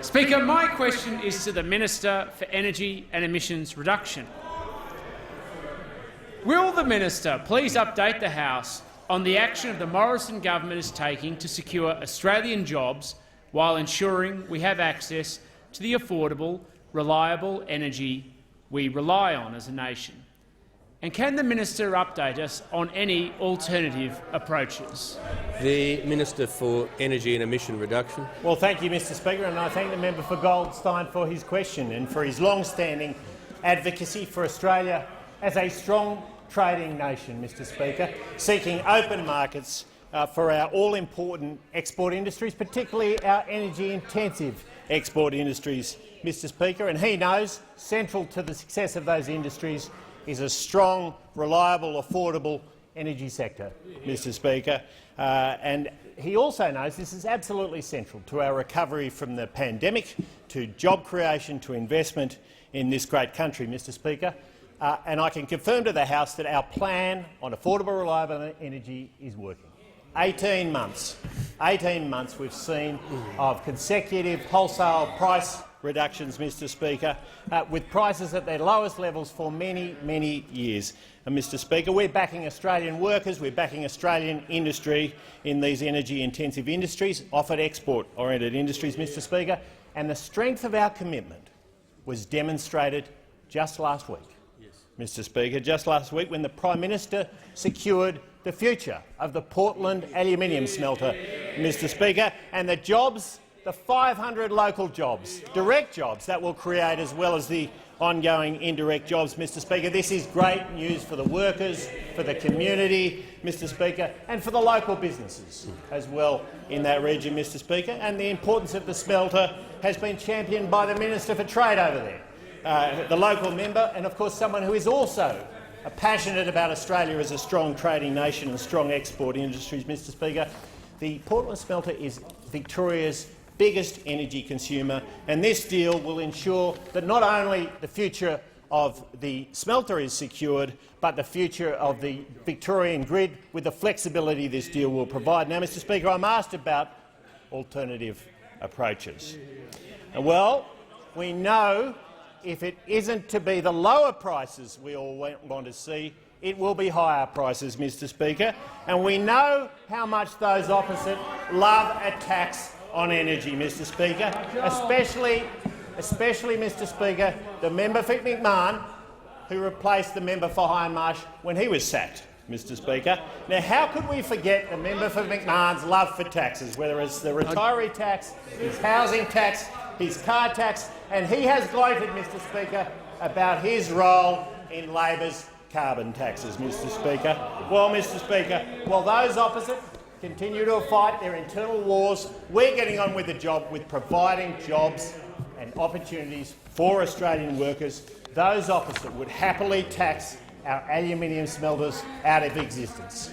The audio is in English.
Speaker, my question is to the Minister for Energy and Emissions Reduction. Will the Minister please update the House on the action the Morrison Government is taking to secure Australian jobs while ensuring we have access to the affordable, reliable energy we rely on as a nation? And can the Minister update us on any alternative approaches? The Minister for Energy and Emission Reduction. Well, thank you, Mr Speaker, and I thank the member for Goldstein for his question and for his long-standing advocacy for Australia as a strong trading nation, Mr Speaker, seeking open markets for our all-important export industries, particularly our energy-intensive export industries, Mr Speaker. And he knows central to the success of those industries is a strong, reliable, affordable energy sector, Mr Speaker. And he also knows this is absolutely central to our recovery from the pandemic, to job creation, to investment in this great country, Mr Speaker. And I can confirm to the House that our plan on affordable, reliable energy is working. 18 months we've seen of consecutive wholesale price reductions, Mr Speaker, with prices at their lowest levels for many, many years. And, Mr Speaker, we're backing Australian workers, we're backing Australian industry in these energy-intensive industries, often export-oriented industries, Mr Speaker, and the strength of our commitment was demonstrated just last week. Mr Speaker, just last week when the Prime Minister secured the future of the Portland aluminium smelter, Mr Speaker, and the jobs, the 500 local jobs, direct jobs that will create, as well as the ongoing indirect jobs, Mr Speaker. This is great news for the workers, for the community, Mr Speaker, and for the local businesses as well in that region, Mr Speaker. And the importance of the smelter has been championed by the Minister for Trade over there, the local member, and of course someone who is also passionate about Australia as a strong trading nation and strong export industries, Mr Speaker. The Portland smelter is Victoria's biggest energy consumer, and this deal will ensure that not only the future of the smelter is secured, but the future of the Victorian grid with the flexibility this deal will provide. Now, Mr Speaker, I'm asked about alternative approaches. Well, we know if it isn't to be the lower prices we all want to see, it will be higher prices, Mr Speaker. And we know how much those opposite love a tax on energy, Mr Speaker, especially, Mr Speaker, the member for McMahon, who replaced the member for Hindmarsh when he was sacked, Mr Speaker. Now, how could we forget the member for McMahon's love for taxes, whether it's the retiree tax, his housing tax, his car tax, and he has gloated, Mr Speaker, about his role in Labor's carbon taxes, Mr Speaker. Well, Mr Speaker, while those opposite continue to fight their internal wars, we're getting on with the job with providing jobs and opportunities for Australian workers. Those opposite would happily tax our aluminium smelters out of existence.